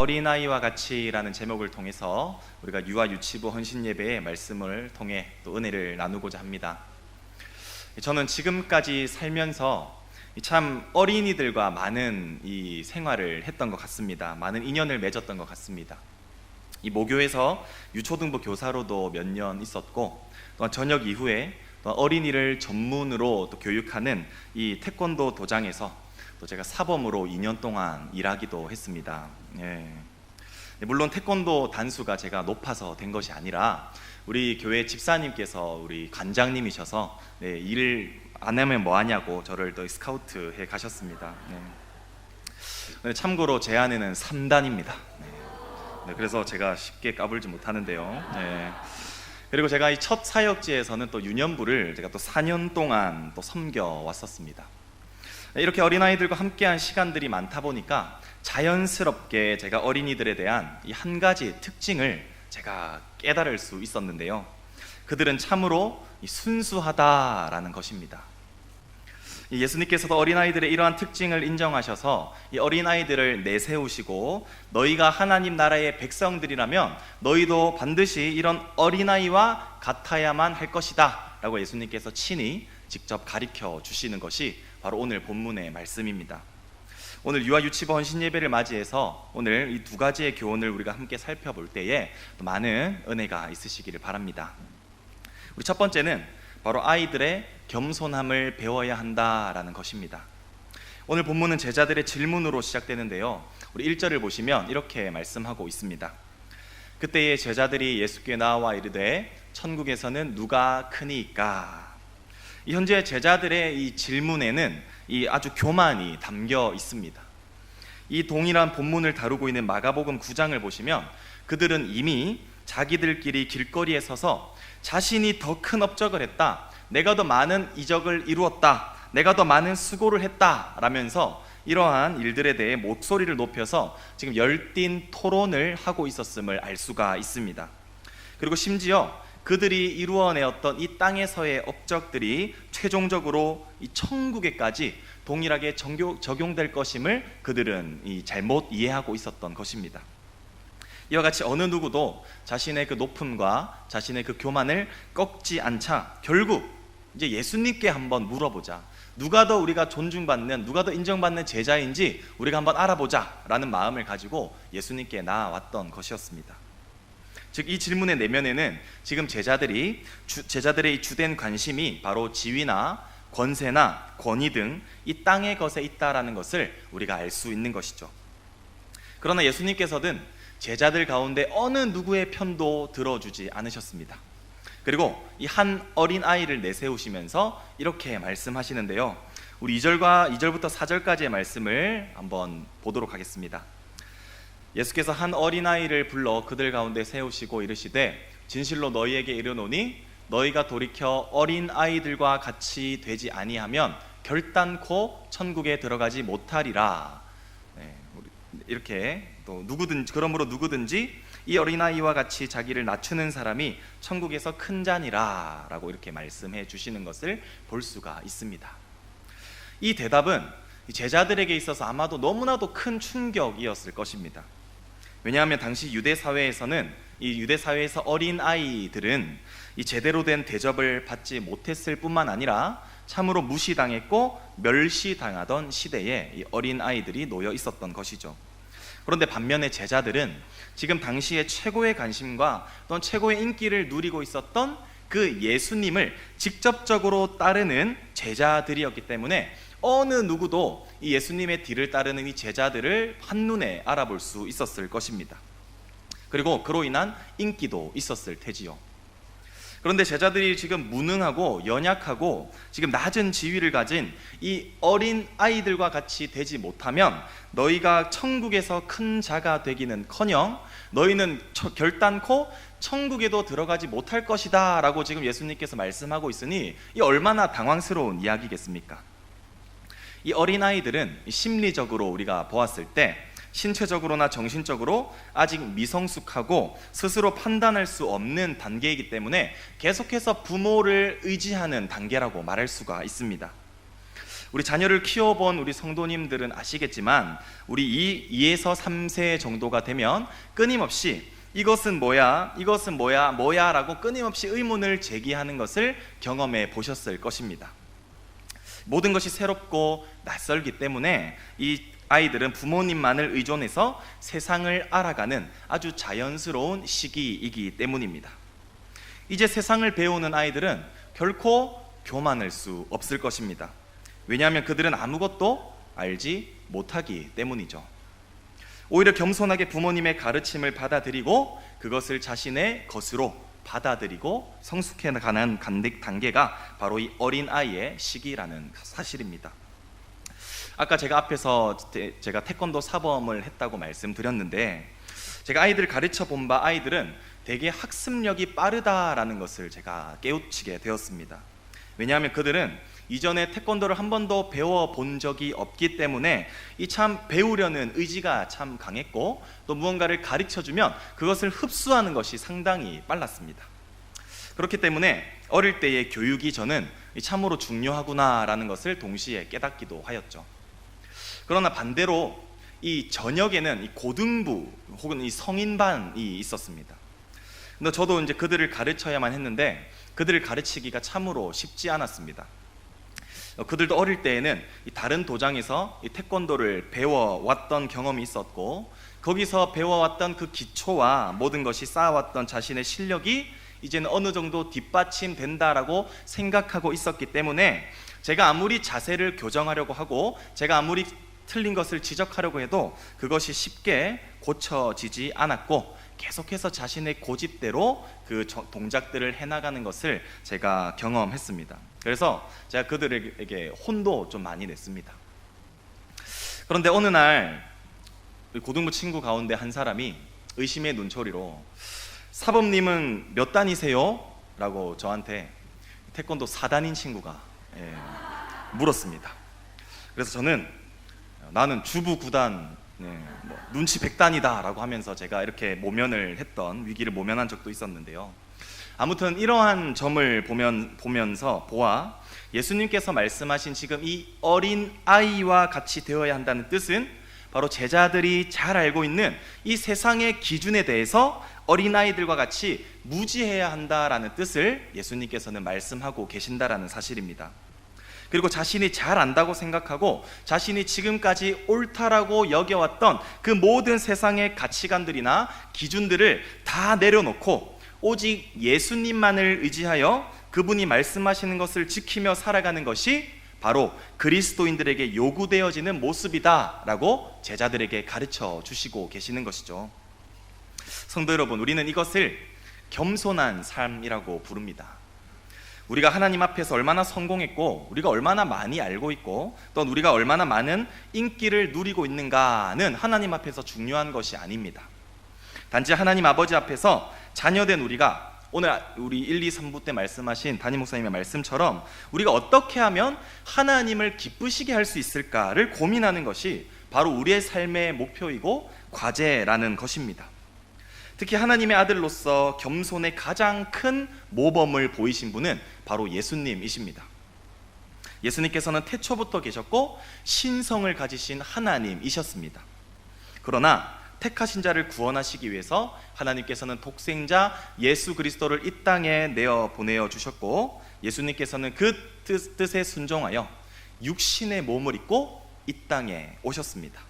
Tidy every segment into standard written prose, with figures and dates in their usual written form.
어린아이와 같이라는 제목을 통해서 우리가 유아 유치부 헌신 예배의 말씀을 통해 또 은혜를 나누고자 합니다. 저는 지금까지 살면서 참 어린이들과 많은 이 생활을 했던 것 같습니다. 많은 인연을 맺었던 것 같습니다. 이 모교에서 유초등부 교사로도 몇 년 있었고, 또 저녁 이후에 또 어린이를 전문으로 또 교육하는 이 태권도 도장에서 또 제가 사범으로 2년 동안 일하기도 했습니다. 물론 태권도 단수가 제가 높아서 된 것이 아니라 우리 교회 집사님께서 우리 관장님이셔서 일을 안 하면 뭐 하냐고 저를 또 스카우트해 가셨습니다. 참고로 제 아내는 3단입니다. 그래서 제가 쉽게 까불지 못하는데요. 그리고 제가 이 첫 사역지에서는 또 유년부를 제가 또 4년 동안 또 섬겨 왔었습니다. 이렇게 어린아이들과 함께한 시간들이 많다 보니까 자연스럽게 제가 어린이들에 대한 이 한 가지 특징을 제가 깨달을 수 있었는데요, 그들은 참으로 순수하다라는 것입니다. 예수님께서도 어린아이들의 이러한 특징을 인정하셔서 이 어린아이들을 내세우시고, 너희가 하나님 나라의 백성들이라면 너희도 반드시 이런 어린아이와 같아야만 할 것이다 라고 예수님께서 친히 직접 가르쳐 주시는 것이 바로 오늘 본문의 말씀입니다. 오늘 유아 유치부 헌신 예배를 맞이해서 오늘 이 두 가지의 교훈을 우리가 함께 살펴볼 때에 많은 은혜가 있으시기를 바랍니다. 우리 첫 번째는 바로 아이들의 겸손함을 배워야 한다라는 것입니다. 오늘 본문은 제자들의 질문으로 시작되는데요, 우리 1절을 보시면 이렇게 말씀하고 있습니다. 그때의 제자들이 예수께 나와 이르되 천국에서는 누가 크니이까? 이 현재 제자들의 이 질문에는 이 아주 교만이 담겨 있습니다. 이 동일한 본문을 다루고 있는 마가복음 9장을 보시면 그들은 이미 자기들끼리 길거리에 서서 자신이 더 큰 업적을 했다, 내가 더 많은 이적을 이루었다, 내가 더 많은 수고를 했다 라면서 이러한 일들에 대해 목소리를 높여서 지금 열띤 토론을 하고 있었음을 알 수가 있습니다. 그리고 심지어 그들이 이루어내었던 이 땅에서의 업적들이 최종적으로 이 천국에까지 동일하게 적용될 것임을 그들은 잘못 이해하고 있었던 것입니다. 이와 같이 어느 누구도 자신의 그 높음과 자신의 그 교만을 꺾지 않자 결국 이제 예수님께 한번 물어보자, 누가 더 우리가 존중받는, 누가 더 인정받는 제자인지 우리가 한번 알아보자 라는 마음을 가지고 예수님께 나아왔던 것이었습니다. 즉 이 질문의 내면에는 지금 제자들의 이 주된 관심이 바로 지위나 권세나 권위 등 이 땅의 것에 있다라는 것을 우리가 알 수 있는 것이죠. 그러나 예수님께서는 제자들 가운데 어느 누구의 편도 들어주지 않으셨습니다. 그리고 이 한 어린 아이를 내세우시면서 이렇게 말씀하시는데요, 우리 2절부터 4절까지의 말씀을 한번 보도록 하겠습니다. 예수께서 한 어린아이를 불러 그들 가운데 세우시고 이르시되 진실로 너희에게 이르노니 너희가 돌이켜 어린아이들과 같이 되지 아니하면 결단코 천국에 들어가지 못하리라. 이렇게 또 그러므로 누구든지 이 어린아이와 같이 자기를 낮추는 사람이 천국에서 큰 자니라 라고 이렇게 말씀해 주시는 것을 볼 수가 있습니다. 이 대답은 제자들에게 있어서 아마도 너무나도 큰 충격이었을 것입니다. 왜냐하면 당시 유대 사회에서 어린 아이들은 이 제대로 된 대접을 받지 못했을 뿐만 아니라 참으로 무시당했고 멸시당하던 시대에 이 어린 아이들이 놓여 있었던 것이죠. 그런데 반면에 제자들은 지금 당시에 최고의 관심과 또는 최고의 인기를 누리고 있었던 그 예수님을 직접적으로 따르는 제자들이었기 때문에 어느 누구도 이 예수님의 뒤를 따르는 이 제자들을 한눈에 알아볼 수 있었을 것입니다. 그리고 그로 인한 인기도 있었을 테지요. 그런데 제자들이 지금 무능하고 연약하고 지금 낮은 지위를 가진 이 어린 아이들과 같이 되지 못하면 너희가 천국에서 큰 자가 되기는커녕 너희는 결단코 천국에도 들어가지 못할 것이다 라고 지금 예수님께서 말씀하고 있으니 이 얼마나 당황스러운 이야기겠습니까? 이 어린아이들은 심리적으로 우리가 보았을 때 신체적으로나 정신적으로 아직 미성숙하고 스스로 판단할 수 없는 단계이기 때문에 계속해서 부모를 의지하는 단계라고 말할 수가 있습니다. 우리 자녀를 키워본 우리 성도님들은 아시겠지만 우리 2에서 3세 정도가 되면 끊임없이 이것은 뭐야, 이것은 뭐야, 뭐야 라고 끊임없이 의문을 제기하는 것을 경험해 보셨을 것입니다. 모든 것이 새롭고 낯설기 때문에 이 아이들은 부모님만을 의존해서 세상을 알아가는 아주 자연스러운 시기이기 때문입니다. 이제 세상을 배우는 아이들은 결코 교만할 수 없을 것입니다. 왜냐하면 그들은 아무것도 알지 못하기 때문이죠. 오히려 겸손하게 부모님의 가르침을 받아들이고 그것을 자신의 것으로 받아들이고 성숙해가는 단계가 바로 이 어린아이의 시기라는 사실입니다. 아까 제가 앞에서 제가 태권도 사범을 했다고 말씀드렸는데, 제가 아이들을 가르쳐 본 바 아이들은 되게 학습력이 빠르다라는 것을 제가 깨우치게 되었습니다. 왜냐하면 그들은 이전에 태권도를 한 번도 배워본 적이 없기 때문에 이 참 배우려는 의지가 참 강했고, 또 무언가를 가르쳐주면 그것을 흡수하는 것이 상당히 빨랐습니다. 그렇기 때문에 어릴 때의 교육이 저는 참으로 중요하구나라는 것을 동시에 깨닫기도 하였죠. 그러나 반대로 이 저녁에는 이 고등부 혹은 이 성인반이 있었습니다. 근데 저도 이제 그들을 가르쳐야만 했는데 그들을 가르치기가 참으로 쉽지 않았습니다. 그들도 어릴 때에는 다른 도장에서 이 태권도를 배워왔던 경험이 있었고, 거기서 배워왔던 그 기초와 모든 것이 쌓아왔던 자신의 실력이 이제는 어느 정도 뒷받침된다라고 생각하고 있었기 때문에 제가 아무리 자세를 교정하려고 하고 제가 아무리 틀린 것을 지적하려고 해도 그것이 쉽게 고쳐지지 않았고, 계속해서 자신의 고집대로 그 동작들을 해나가는 것을 제가 경험했습니다. 그래서 제가 그들에게 혼도 좀 많이 냈습니다. 그런데 어느 날 고등부 친구 가운데 한 사람이 의심의 눈초리로 사범님은 몇 단이세요? 라고 저한테 태권도 4단인 친구가 물었습니다. 그래서 저는 나는 주부 9단, 눈치 100단이다 라고 하면서 제가 이렇게 모면을 했던, 위기를 모면한 적도 있었는데요. 아무튼 이러한 점을 보면서 예수님께서 말씀하신 지금 이 어린 아이와 같이 되어야 한다는 뜻은 바로 제자들이 잘 알고 있는 이 세상의 기준에 대해서 어린아이들과 같이 무지해야 한다라는 뜻을 예수님께서는 말씀하고 계신다라는 사실입니다. 그리고 자신이 잘 안다고 생각하고 자신이 지금까지 옳다라고 여겨왔던 그 모든 세상의 가치관들이나 기준들을 다 내려놓고 오직 예수님만을 의지하여 그분이 말씀하시는 것을 지키며 살아가는 것이 바로 그리스도인들에게 요구되어지는 모습이다라고 제자들에게 가르쳐 주시고 계시는 것이죠. 성도 여러분, 우리는 이것을 겸손한 삶이라고 부릅니다. 우리가 하나님 앞에서 얼마나 성공했고 우리가 얼마나 많이 알고 있고 또 우리가 얼마나 많은 인기를 누리고 있는가는 하나님 앞에서 중요한 것이 아닙니다. 단지 하나님 아버지 앞에서 자녀된 우리가 오늘 우리 1, 2, 3부 때 말씀하신 담임 목사님의 말씀처럼 우리가 어떻게 하면 하나님을 기쁘시게 할 수 있을까를 고민하는 것이 바로 우리의 삶의 목표이고 과제라는 것입니다. 특히 하나님의 아들로서 겸손의 가장 큰 모범을 보이신 분은 바로 예수님이십니다. 예수님께서는 태초부터 계셨고 신성을 가지신 하나님이셨습니다. 그러나 택하신 자를 구원하시기 위해서 하나님께서는 독생자 예수 그리스도를 이 땅에 내어 보내어 주셨고, 예수님께서는 그 뜻에 순종하여 육신의 몸을 입고 이 땅에 오셨습니다.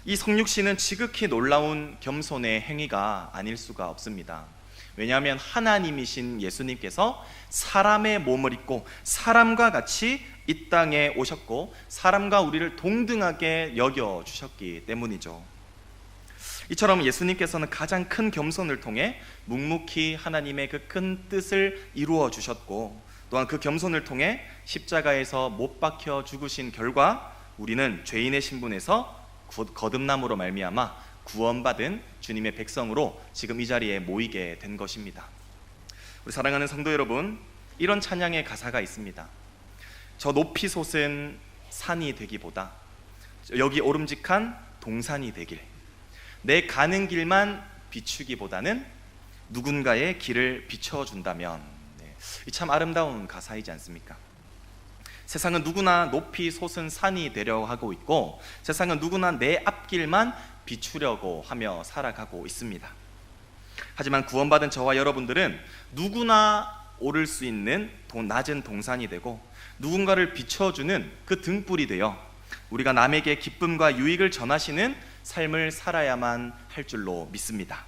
이 성육신은 지극히 놀라운 겸손의 행위가 아닐 수가 없습니다. 왜냐하면 하나님이신 예수님께서 사람의 몸을 입고 사람과 같이 이 땅에 오셨고 사람과 우리를 동등하게 여겨주셨기 때문이죠. 이처럼 예수님께서는 가장 큰 겸손을 통해 묵묵히 하나님의 그 큰 뜻을 이루어 주셨고, 또한 그 겸손을 통해 십자가에서 못 박혀 죽으신 결과 우리는 죄인의 신분에서 거듭남으로 말미암아 구원받은 주님의 백성으로 지금 이 자리에 모이게 된 것입니다. 우리 사랑하는 성도 여러분, 이런 찬양의 가사가 있습니다. 저 높이 솟은 산이 되기보다 여기 오름직한 동산이 되길, 내 가는 길만 비추기보다는 누군가의 길을 비춰준다면, 참 아름다운 가사이지 않습니까? 세상은 누구나 높이 솟은 산이 되려 하고 있고, 세상은 누구나 내 앞길만 비추려고 하며 살아가고 있습니다. 하지만 구원받은 저와 여러분들은 누구나 오를 수 있는 낮은 동산이 되고, 누군가를 비춰주는 그 등불이 되어 우리가 남에게 기쁨과 유익을 전하시는 삶을 살아야만 할 줄로 믿습니다.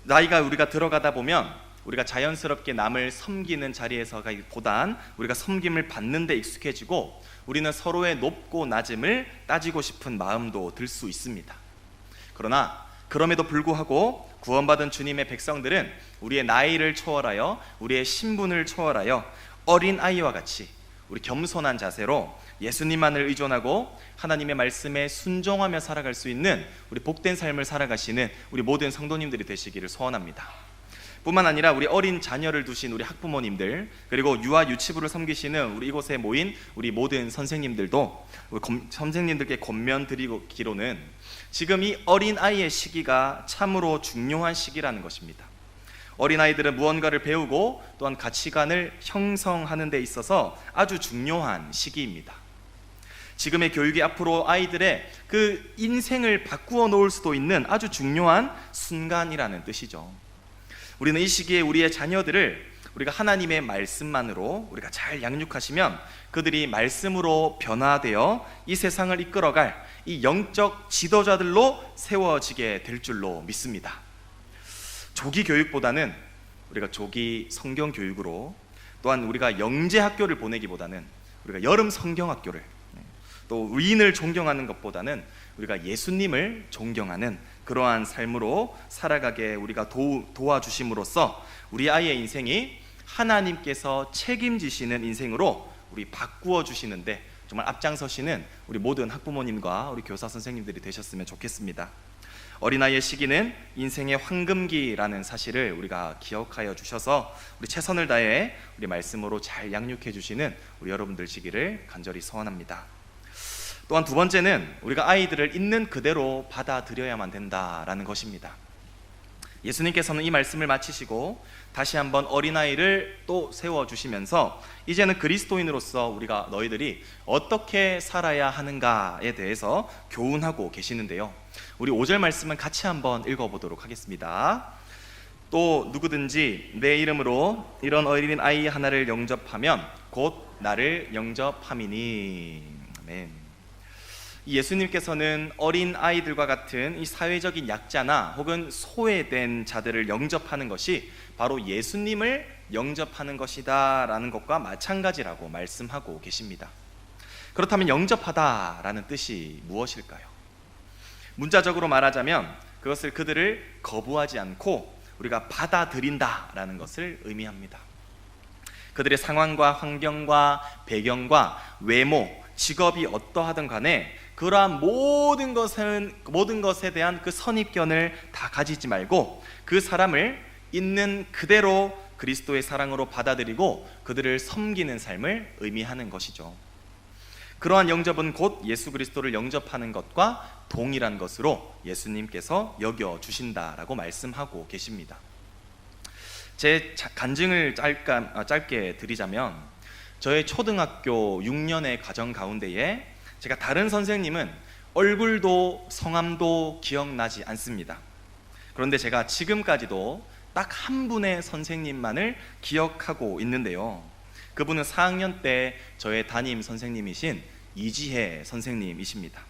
나이가 우리가 들어가다 보면 우리가 자연스럽게 남을 섬기는 자리에서보단 우리가 섬김을 받는 데 익숙해지고, 우리는 서로의 높고 낮음을 따지고 싶은 마음도 들 수 있습니다. 그러나 그럼에도 불구하고 구원받은 주님의 백성들은 우리의 나이를 초월하여, 우리의 신분을 초월하여 어린아이와 같이 우리 겸손한 자세로 예수님만을 의존하고 하나님의 말씀에 순종하며 살아갈 수 있는 우리 복된 삶을 살아가시는 우리 모든 성도님들이 되시기를 소원합니다. 뿐만 아니라 우리 어린 자녀를 두신 우리 학부모님들, 그리고 유아 유치부를 섬기시는 우리 이곳에 모인 우리 모든 선생님들도 선생님들께 권면드리기로는 지금 이 어린아이의 시기가 참으로 중요한 시기라는 것입니다. 어린아이들은 무언가를 배우고 또한 가치관을 형성하는 데 있어서 아주 중요한 시기입니다. 지금의 교육이 앞으로 아이들의 그 인생을 바꾸어 놓을 수도 있는 아주 중요한 순간이라는 뜻이죠. 우리는 이 시기에 우리의 자녀들을 우리가 하나님의 말씀만으로 우리가 잘 양육하시면 그들이 말씀으로 변화되어 이 세상을 이끌어갈 이 영적 지도자들로 세워지게 될 줄로 믿습니다. 조기 교육보다는 우리가 조기 성경 교육으로, 또한 우리가 영재 학교를 보내기보다는 우리가 여름 성경 학교를, 또 의인을 존경하는 것보다는 우리가 예수님을 존경하는 그러한 삶으로 살아가게 우리가 도와주심으로써 우리 아이의 인생이 하나님께서 책임지시는 인생으로 우리 바꾸어 주시는데 정말 앞장서시는 우리 모든 학부모님과 우리 교사 선생님들이 되셨으면 좋겠습니다. 어린아이의 시기는 인생의 황금기라는 사실을 우리가 기억하여 주셔서 우리 최선을 다해 우리 말씀으로 잘 양육해 주시는 우리 여러분들 시기를 간절히 소원합니다. 또한 두 번째는 우리가 아이들을 있는 그대로 받아들여야만 된다라는 것입니다. 예수님께서는 이 말씀을 마치시고 다시 한번 어린아이를 또 세워주시면서 이제는 그리스도인으로서 우리가 너희들이 어떻게 살아야 하는가에 대해서 교훈하고 계시는데요, 우리 5절 말씀은 같이 한번 읽어보도록 하겠습니다. 또 누구든지 내 이름으로 이런 어린 아이 하나를 영접하면 곧 나를 영접함이니. 아멘. 예수님께서는 어린 아이들과 같은 이 사회적인 약자나 혹은 소외된 자들을 영접하는 것이 바로 예수님을 영접하는 것이다 라는 것과 마찬가지라고 말씀하고 계십니다. 그렇다면 영접하다라는 뜻이 무엇일까요? 문자적으로 말하자면 그것을 그들을 거부하지 않고 우리가 받아들인다라는 것을 의미합니다. 그들의 상황과 환경과 배경과 외모, 직업이 어떠하든 간에 그러한 모든 것에 대한 그 선입견을 다 가지지 말고 그 사람을 있는 그대로 그리스도의 사랑으로 받아들이고 그들을 섬기는 삶을 의미하는 것이죠. 그러한 영접은 곧 예수 그리스도를 영접하는 것과 동일한 것으로 예수님께서 여겨주신다라고 말씀하고 계십니다. 제 간증을 짧게 드리자면, 저의 초등학교 6년의 과정 가운데에 제가 다른 선생님은 얼굴도 성함도 기억나지 않습니다. 그런데 제가 지금까지도 딱 한 분의 선생님만을 기억하고 있는데요, 그분은 4학년 때 저의 담임 선생님이신 이지혜 선생님이십니다.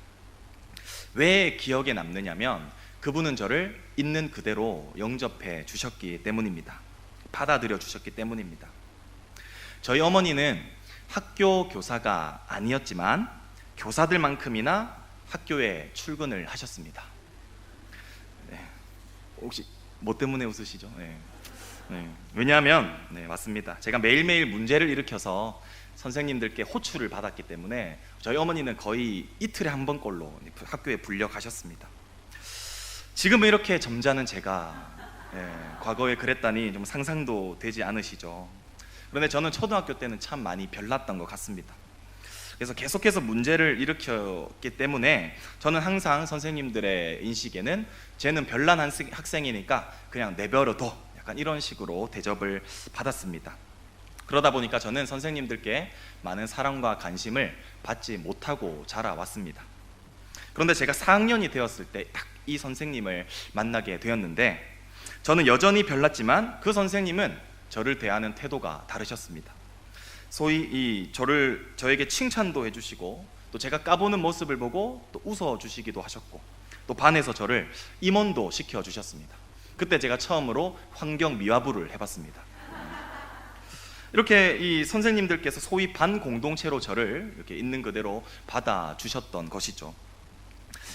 왜 기억에 남느냐면 그분은 저를 있는 그대로 영접해 주셨기 때문입니다. 받아들여 주셨기 때문입니다. 저희 어머니는 학교 교사가 아니었지만 교사들만큼이나 학교에 출근을 하셨습니다. 네. 혹시 뭐 때문에 웃으시죠? 네. 왜냐하면 맞습니다. 제가 매일매일 문제를 일으켜서 선생님들께 호출을 받았기 때문에 저희 어머니는 거의 이틀에 한 번꼴로 학교에 불려가셨습니다. 지금은 이렇게 점잖은 제가 과거에 그랬다니 좀 상상도 되지 않으시죠? 그런데 저는 초등학교 때는 참 많이 별났던 것 같습니다. 그래서 계속해서 문제를 일으켰기 때문에 저는 항상 선생님들의 인식에는 쟤는 별난 학생이니까 그냥 내버려둬, 약간 이런 식으로 대접을 받았습니다. 그러다 보니까 저는 선생님들께 많은 사랑과 관심을 받지 못하고 자라왔습니다. 그런데 제가 4학년이 되었을 때 딱 이 선생님을 만나게 되었는데, 저는 여전히 별났지만 그 선생님은 저를 대하는 태도가 다르셨습니다. 소위 저에게 칭찬도 해주시고, 또 제가 까보는 모습을 보고 또 웃어주시기도 하셨고, 또 반에서 저를 임원도 시켜주셨습니다. 그때 제가 처음으로 환경 미화부를 해봤습니다. 이렇게 이 선생님들께서 소위 반 공동체로 저를 이렇게 있는 그대로 받아주셨던 것이죠.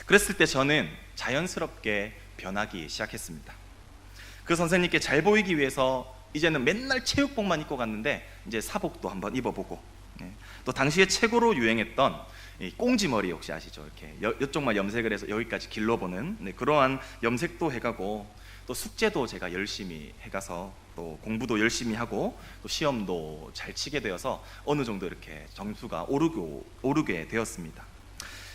그랬을 때 저는 자연스럽게 변하기 시작했습니다. 그 선생님께 잘 보이기 위해서 이제는 맨날 체육복만 입고 갔는데 이제 사복도 한번 입어보고, 또 당시에 최고로 유행했던 이 꽁지머리 혹시 아시죠? 이렇게 이쪽만 염색을 해서 여기까지 길러보는 그러한 염색도 해가고, 또 숙제도 제가 열심히 해가서 또 공부도 열심히 하고 또 시험도 잘 치게 되어서 어느 정도 이렇게 점수가 오르게 되었습니다.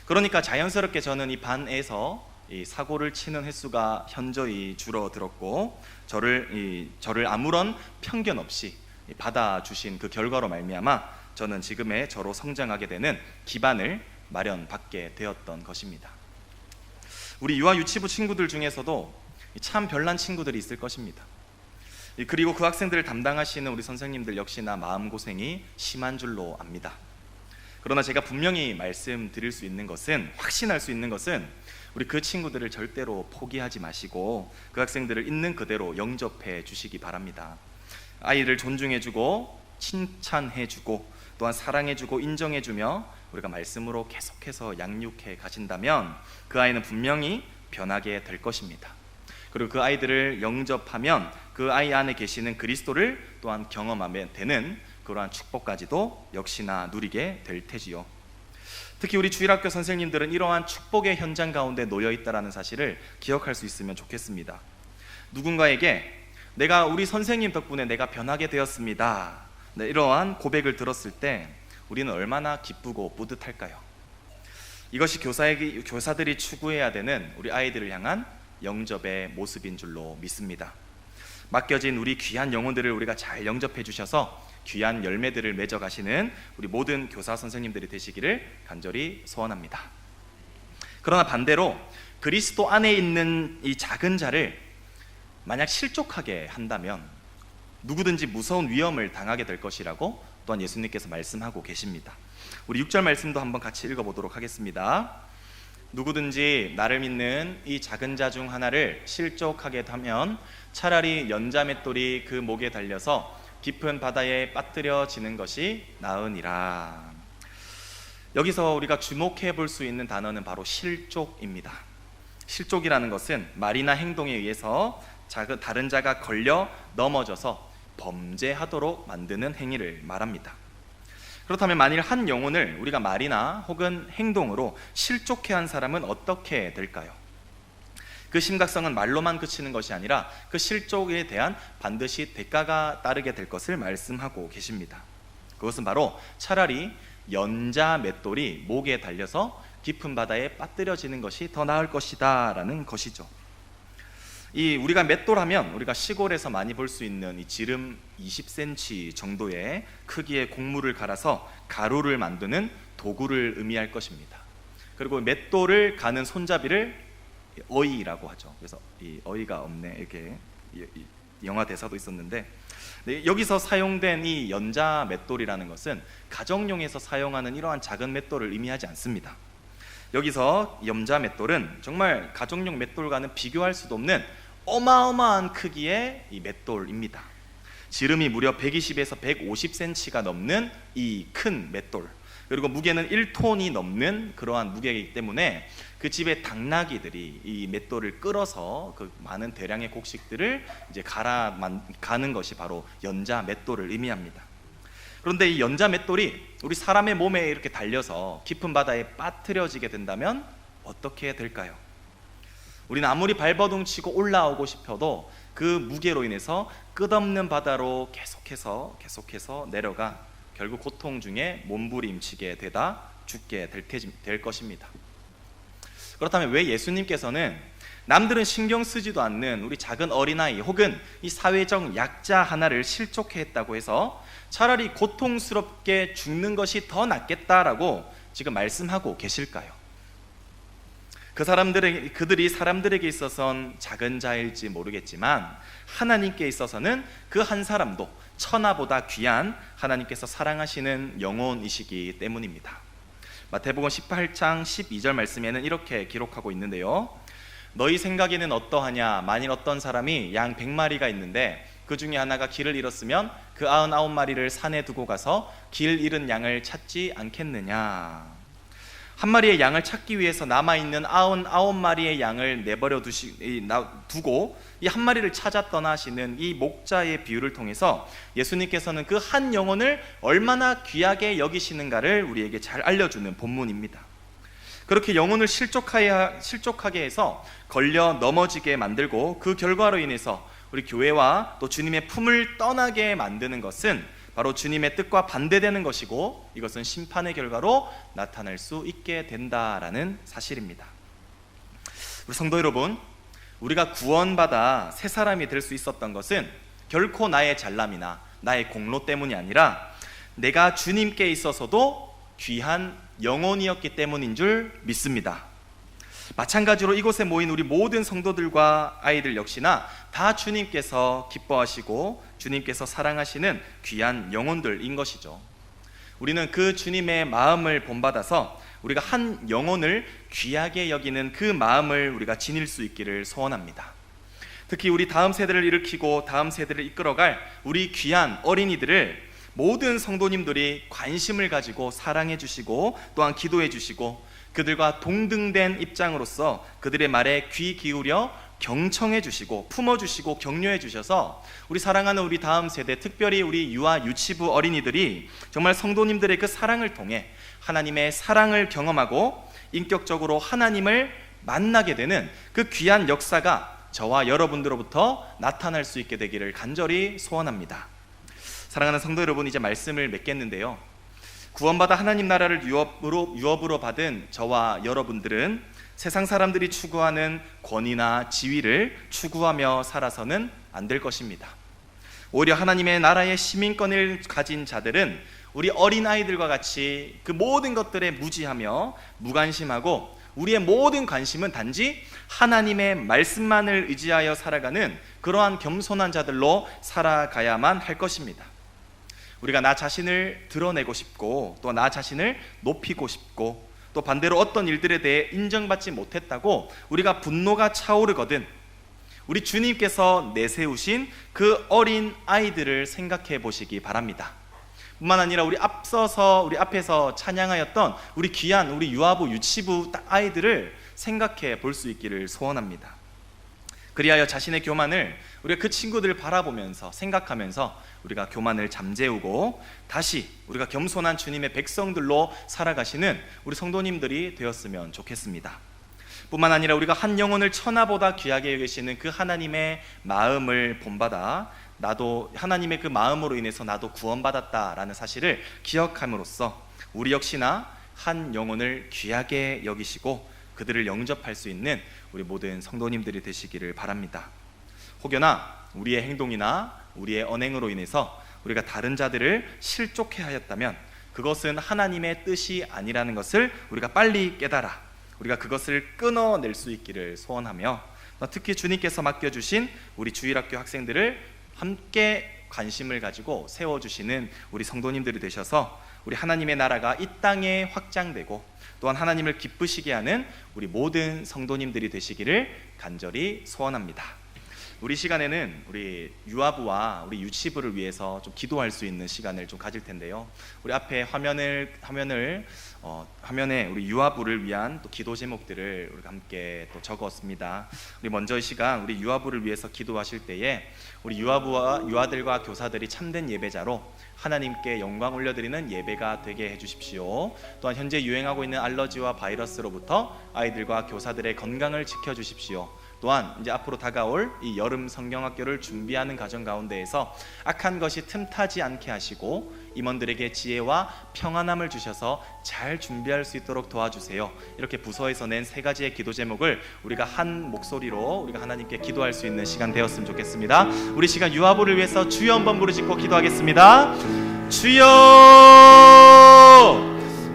그러니까 자연스럽게 저는 이 반에서 이 사고를 치는 횟수가 현저히 줄어들었고, 저를 아무런 편견 없이 받아주신 그 결과로 말미암아 저는 지금의 저로 성장하게 되는 기반을 마련받게 되었던 것입니다. 우리 유아 유치부 친구들 중에서도 참 별난 친구들이 있을 것입니다. 그리고 그 학생들을 담당하시는 우리 선생님들 역시나 마음고생이 심한 줄로 압니다. 그러나 제가 분명히 말씀드릴 수 있는 것은, 확신할 수 있는 것은, 우리 그 친구들을 절대로 포기하지 마시고 그 학생들을 있는 그대로 영접해 주시기 바랍니다. 아이를 존중해주고 칭찬해주고 또한 사랑해주고 인정해주며 우리가 말씀으로 계속해서 양육해 가신다면 그 아이는 분명히 변하게 될 것입니다. 그리고 그 아이들을 영접하면 그 아이 안에 계시는 그리스도를 또한 경험하면 되는 그러한 축복까지도 역시나 누리게 될 테지요. 특히 우리 주일학교 선생님들은 이러한 축복의 현장 가운데 놓여 있다는 사실을 기억할 수 있으면 좋겠습니다. 누군가에게 내가 우리 선생님 덕분에 내가 변하게 되었습니다, 이러한 고백을 들었을 때 우리는 얼마나 기쁘고 뿌듯할까요? 이것이 교사들이 추구해야 되는 우리 아이들을 향한 영접의 모습인 줄로 믿습니다. 맡겨진 우리 귀한 영혼들을 우리가 잘 영접해 주셔서 귀한 열매들을 맺어 가시는 우리 모든 교사 선생님들이 되시기를 간절히 소원합니다. 그러나 반대로 그리스도 안에 있는 이 작은 자를 만약 실족하게 한다면 누구든지 무서운 위험을 당하게 될 것이라고 또한 예수님께서 말씀하고 계십니다. 우리 6절 말씀도 한번 같이 읽어보도록 하겠습니다. 누구든지 나를 믿는 이 작은 자 중 하나를 실족하게 하면 차라리 연자맷돌이 그 목에 달려서 깊은 바다에 빠뜨려지는 것이 나으니라. 여기서 우리가 주목해 볼 수 있는 단어는 바로 실족입니다. 실족이라는 것은 말이나 행동에 의해서 다른 자가 걸려 넘어져서 범죄하도록 만드는 행위를 말합니다. 그렇다면 만일 한 영혼을 우리가 말이나 혹은 행동으로 실족해 한 사람은 어떻게 될까요? 그 심각성은 말로만 그치는 것이 아니라 그 실족에 대한 반드시 대가가 따르게 될 것을 말씀하고 계십니다. 그것은 바로 차라리 연자 맷돌이 목에 달려서 깊은 바다에 빠뜨려지는 것이 더 나을 것이다 라는 것이죠. 우리가 맷돌 하면 우리가 시골에서 많이 볼 수 있는 이 지름 20cm 정도의 크기의 곡물을 갈아서 가루를 만드는 도구를 의미할 것입니다. 그리고 맷돌을 가는 손잡이를 어이라고 하죠. 그래서 이 어이가 없네 이렇게 영화 대사도 있었는데, 여기서 사용된 이 연자 맷돌이라는 것은 가정용에서 사용하는 이러한 작은 맷돌을 의미하지 않습니다. 여기서 연자 맷돌은 정말 가정용 맷돌과는 비교할 수도 없는 어마어마한 크기의 이 맷돌입니다. 지름이 무려 120에서 150cm가 넘는 이 큰 맷돌, 그리고 무게는 1톤이 넘는 그러한 무게이기 때문에 그 집의 당나귀들이 이 맷돌을 끌어서 그 많은 대량의 곡식들을 이제 가는 것이 바로 연자 맷돌을 의미합니다. 그런데 이 연자 맷돌이 우리 사람의 몸에 이렇게 달려서 깊은 바다에 빠뜨려지게 된다면 어떻게 될까요? 우리는 아무리 발버둥 치고 올라오고 싶어도 그 무게로 인해서 끝없는 바다로 계속해서 내려가 결국 고통 중에 몸부림치게 되다 죽게 될 것입니다. 그렇다면 왜 예수님께서는 남들은 신경 쓰지도 않는 우리 작은 어린아이 혹은 이 사회적 약자 하나를 실족해 했다고 해서 차라리 고통스럽게 죽는 것이 더 낫겠다라고 지금 말씀하고 계실까요? 그들이 사람들에게 있어서는 작은 자일지 모르겠지만 하나님께 있어서는 그 한 사람도 천하보다 귀한 하나님께서 사랑하시는 영혼이시기 때문입니다. 마태복음 18장 12절 말씀에는 이렇게 기록하고 있는데요, 너희 생각에는 어떠하냐? 만일 어떤 사람이 양 100마리가 있는데 그 중에 하나가 길을 잃었으면 그 99마리를 산에 두고 가서 길 잃은 양을 찾지 않겠느냐? 한 마리의 양을 찾기 위해서 남아있는 99마리의 양을 내버려 두고 이 한 마리를 찾아 떠나시는 이 목자의 비유를 통해서 예수님께서는 그 한 영혼을 얼마나 귀하게 여기시는가를 우리에게 잘 알려주는 본문입니다. 그렇게 영혼을 실족하게 해서 걸려 넘어지게 만들고 그 결과로 인해서 우리 교회와 또 주님의 품을 떠나게 만드는 것은 바로 주님의 뜻과 반대되는 것이고, 이것은 심판의 결과로 나타날 수 있게 된다라는 사실입니다. 우리 성도 여러분, 우리가 구원받아 새 사람이 될 수 있었던 것은 결코 나의 잘남이나 나의 공로 때문이 아니라 내가 주님께 있어서도 귀한 영혼이었기 때문인 줄 믿습니다. 마찬가지로 이곳에 모인 우리 모든 성도들과 아이들 역시나 다 주님께서 기뻐하시고 주님께서 사랑하시는 귀한 영혼들인 것이죠. 우리는 그 주님의 마음을 본받아서 우리가 한 영혼을 귀하게 여기는 그 마음을 우리가 지닐 수 있기를 소원합니다. 특히 우리 다음 세대를 일으키고 다음 세대를 이끌어갈 우리 귀한 어린이들을 모든 성도님들이 관심을 가지고 사랑해 주시고 또한 기도해 주시고 그들과 동등된 입장으로서 그들의 말에 귀 기울여 경청해 주시고 품어 주시고 격려해 주셔서 우리 사랑하는 우리 다음 세대, 특별히 우리 유아 유치부 어린이들이 정말 성도님들의 그 사랑을 통해 하나님의 사랑을 경험하고 인격적으로 하나님을 만나게 되는 그 귀한 역사가 저와 여러분들로부터 나타날 수 있게 되기를 간절히 소원합니다. 사랑하는 성도 여러분, 이제 말씀을 맺겠는데요, 구원받아 하나님 나라를 유업으로 받은 저와 여러분들은 세상 사람들이 추구하는 권위나 지위를 추구하며 살아서는 안 될 것입니다. 오히려 하나님의 나라의 시민권을 가진 자들은 우리 어린아이들과 같이 그 모든 것들에 무지하며 무관심하고 우리의 모든 관심은 단지 하나님의 말씀만을 의지하여 살아가는 그러한 겸손한 자들로 살아가야만 할 것입니다. 우리가 나 자신을 드러내고 싶고 또 나 자신을 높이고 싶고 또 반대로 어떤 일들에 대해 인정받지 못했다고 우리가 분노가 차오르거든 우리 주님께서 내세우신 그 어린 아이들을 생각해 보시기 바랍니다. 뿐만 아니라 우리 앞에서 찬양하였던 우리 귀한 우리 유아부 유치부 아이들을 생각해 볼 수 있기를 소원합니다. 그리하여 자신의 교만을 우리가 그 친구들을 바라보면서 생각하면서 우리가 교만을 잠재우고 다시 우리가 겸손한 주님의 백성들로 살아가시는 우리 성도님들이 되었으면 좋겠습니다. 뿐만 아니라 우리가 한 영혼을 천하보다 귀하게 여기시는 그 하나님의 마음을 본받아 나도 하나님의 그 마음으로 인해서 나도 구원받았다라는 사실을 기억함으로써 우리 역시나 한 영혼을 귀하게 여기시고 그들을 영접할 수 있는 우리 모든 성도님들이 되시기를 바랍니다. 혹여나 우리의 행동이나 우리의 언행으로 인해서 우리가 다른 자들을 실족해 하였다면 그것은 하나님의 뜻이 아니라는 것을 우리가 빨리 깨달아 우리가 그것을 끊어낼 수 있기를 소원하며 특히 주님께서 맡겨주신 우리 주일학교 학생들을 함께 관심을 가지고 세워주시는 우리 성도님들이 되셔서 우리 하나님의 나라가 이 땅에 확장되고 또한 하나님을 기쁘시게 하는 우리 모든 성도님들이 되시기를 간절히 소원합니다. 우리 시간에는 우리 유아부와 우리 유치부를 위해서 좀 기도할 수 있는 시간을 좀 가질 텐데요. 우리 앞에 화면에 우리 유아부를 위한 또 기도 제목들을 우리가 함께 또 적었습니다. 우리 먼저 이 시간 우리 유아부를 위해서 기도하실 때에 우리 유아부와 유아들과 교사들이 참된 예배자로 하나님께 영광 올려드리는 예배가 되게 해주십시오. 또한 현재 유행하고 있는 알러지와 바이러스로부터 아이들과 교사들의 건강을 지켜주십시오. 또한 이제 앞으로 다가올 이 여름 성경학교를 준비하는 가정 가운데에서 악한 것이 틈타지 않게 하시고 임원들에게 지혜와 평안함을 주셔서 잘 준비할 수 있도록 도와주세요. 이렇게 부서에서 낸 3가지의 기도 제목을 우리가 한 목소리로 우리가 하나님께 기도할 수 있는 시간 되었으면 좋겠습니다. 우리 시간 유아부를 위해서 주여 한번 부르짖고 기도하겠습니다. 주여!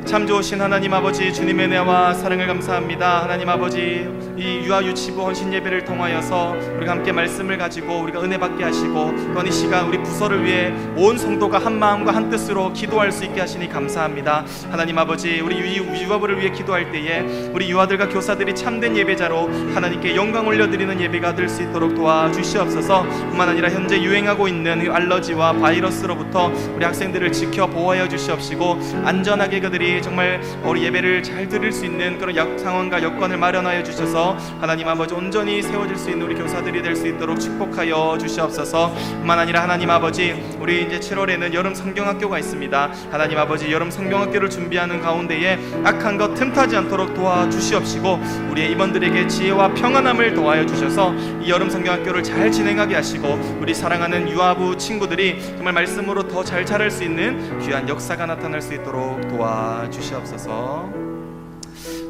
참 좋으신 하나님 아버지, 주님의 은혜와 사랑을 감사합니다. 하나님 아버지, 이 유아 유치부 헌신 예배를 통하여서 우리가 함께 말씀을 가지고 우리가 은혜 받게 하시고, 또한 이 시간 우리 부서를 위해 온 성도가 한 마음과 한 뜻으로 기도할 수 있게 하시니 감사합니다. 하나님 아버지, 우리 유아부를 위해 기도할 때에 우리 유아들과 교사들이 참된 예배자로 하나님께 영광 올려드리는 예배가 될 수 있도록 도와주시옵소서. 뿐만 아니라 현재 유행하고 있는 알러지와 바이러스로부터 우리 학생들을 지켜 보호하여 주시옵시고, 안전하게 그들이 정말 우리 예배를 잘 드릴 수 있는 그런 상황과 여건을 마련하여 주셔서 하나님 아버지 온전히 세워질 수 있는 우리 교사들이 될 수 있도록 축복하여 주시옵소서. 뿐만 아니라 하나님 아버지, 우리 이제 7월에는 여름 성경학교가 있습니다. 하나님 아버지, 여름 성경학교를 준비하는 가운데에 악한 것 틈타지 않도록 도와주시옵시고, 우리의 임원들에게 지혜와 평안함을 도와여 주셔서 이 여름 성경학교를 잘 진행하게 하시고, 우리 사랑하는 유아부 친구들이 정말 말씀으로 더 잘 자랄 수 있는 귀한 역사가 나타날 수 있도록 도와주시옵소서.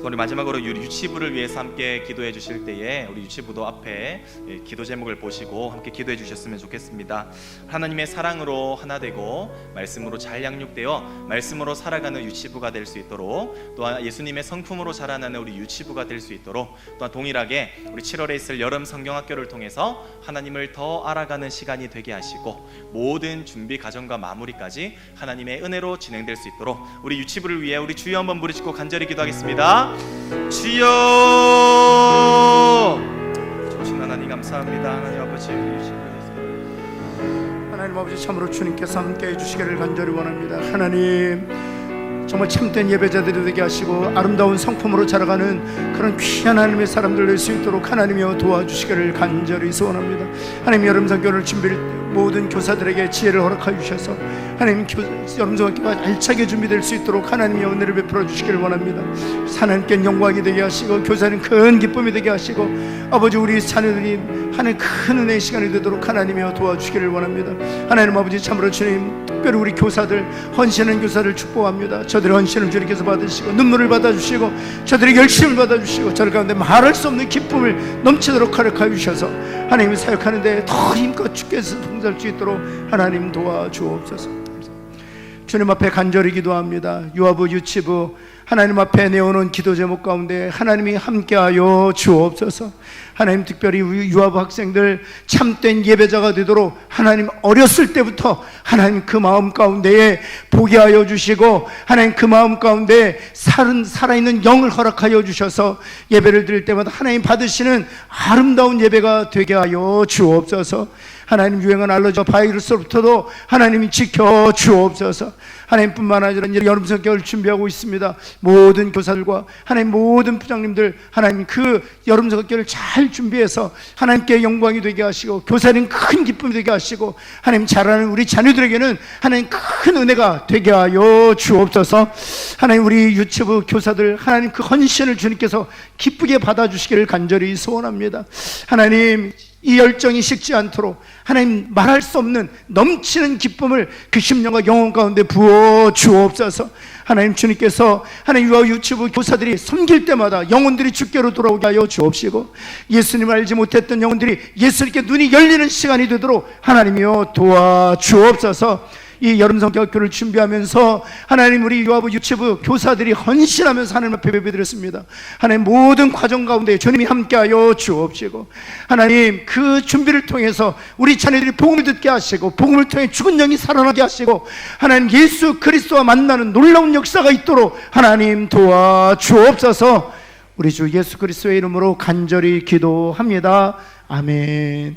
우리 마지막으로 유치부를 위해서 함께 기도해 주실 때에 우리 유치부도 앞에 기도 제목을 보시고 함께 기도해 주셨으면 좋겠습니다. 하나님의 사랑으로 하나 되고 말씀으로 잘 양육되어 말씀으로 살아가는 유치부가 될 수 있도록, 또한 예수님의 성품으로 자라나는 우리 유치부가 될 수 있도록, 또한 동일하게 우리 7월에 있을 여름 성경학교를 통해서 하나님을 더 알아가는 시간이 되게 하시고, 모든 준비 과정과 마무리까지 하나님의 은혜로 진행될 수 있도록 우리 유치부를 위해 우리 주여 한번 부르짖고 간절히 기도하겠습니다. 주여! 좋으신 하나님 감사합니다. 하나님 아버지, 하나님 아버지, 참으로 주님께서 함께 해주시기를 간절히 원합니다. 하나님, 정말 참된 예배자들이 되게 하시고 아름다운 성품으로 자라가는 그런 귀한 하나님의 사람들 될 수 있도록 하나님이여 도와주시기를 간절히 소원합니다. 하나님, 여름 성경을 준비할 모든 교사들에게 지혜를 허락하여 주셔서 하나님 여름 성경가 알차게 준비될 수 있도록 하나님의 은혜를 베풀어 주시기를 원합니다. 하나님께 영광이 되게 하시고 교사는 큰 기쁨이 되게 하시고, 아버지, 우리 자녀들이 하나님 큰 은혜의 시간이 되도록 하나님이여 도와주시기를 원합니다. 하나님 아버지, 참으로 주님, 특별히 우리 교사들, 헌신하는 교사를 축복합니다. 저들의 헌신을 주님께서 받으시고 눈물을 받아주시고 저들의 열심을 받아주시고 저들 가운데 말할 수 없는 기쁨을 넘치도록 허락하여 주셔서 하나님이 사역하는 데 더 힘껏 주께서 동잘 수 있도록 하나님 도와주옵소서. 주님 앞에 간절히 기도합니다. 유아부 유치부 하나님 앞에 내오는 기도 제목 가운데 하나님이 함께하여 주옵소서. 하나님, 특별히 유아부 학생들 참된 예배자가 되도록 하나님 어렸을 때부터 하나님 그 마음 가운데에 보게 하여 주시고, 하나님 그 마음 가운데 살아있는 영을 허락하여 주셔서 예배를 드릴 때마다 하나님 받으시는 아름다운 예배가 되게 하여 주옵소서. 하나님, 유행한 알러지와 바이러스로부터도 하나님이 지켜 주옵소서. 하나님뿐만 아니라 여름 성경을 준비하고 있습니다. 모든 교사들과 하나님 모든 부장님들, 하나님 그 여름 성경을 잘 준비해서 하나님께 영광이 되게 하시고 교사는 큰 기쁨이 되게 하시고, 하나님 자라는 우리 자녀들에게는 하나님 큰 은혜가 되게 하여 주옵소서. 하나님, 우리 유치부 교사들 하나님 그 헌신을 주님께서 기쁘게 받아주시기를 간절히 소원합니다. 하나님, 이 열정이 식지 않도록 하나님 말할 수 없는 넘치는 기쁨을 그 심령과 영혼 가운데 부어 주옵소서. 하나님, 주님께서 하나님 유아 유치부 교사들이 섬길 때마다 영혼들이 주께로 돌아오게 하여 주옵시고, 예수님을 알지 못했던 영혼들이 예수님께 눈이 열리는 시간이 되도록 하나님이여 도와주옵소서. 이 여름 성경학교를 준비하면서 하나님, 우리 유아부 유치부 교사들이 헌신하면서 하나님 앞에 예배드렸습니다. 하나님, 모든 과정 가운데 주님이 함께하여 주옵시고, 하나님 그 준비를 통해서 우리 자녀들이 복음을 듣게 하시고 복음을 통해 죽은 영이 살아나게 하시고, 하나님 예수 그리스도와 만나는 놀라운 역사가 있도록 하나님 도와주옵소서. 우리 주 예수 그리스도의 이름으로 간절히 기도합니다. 아멘.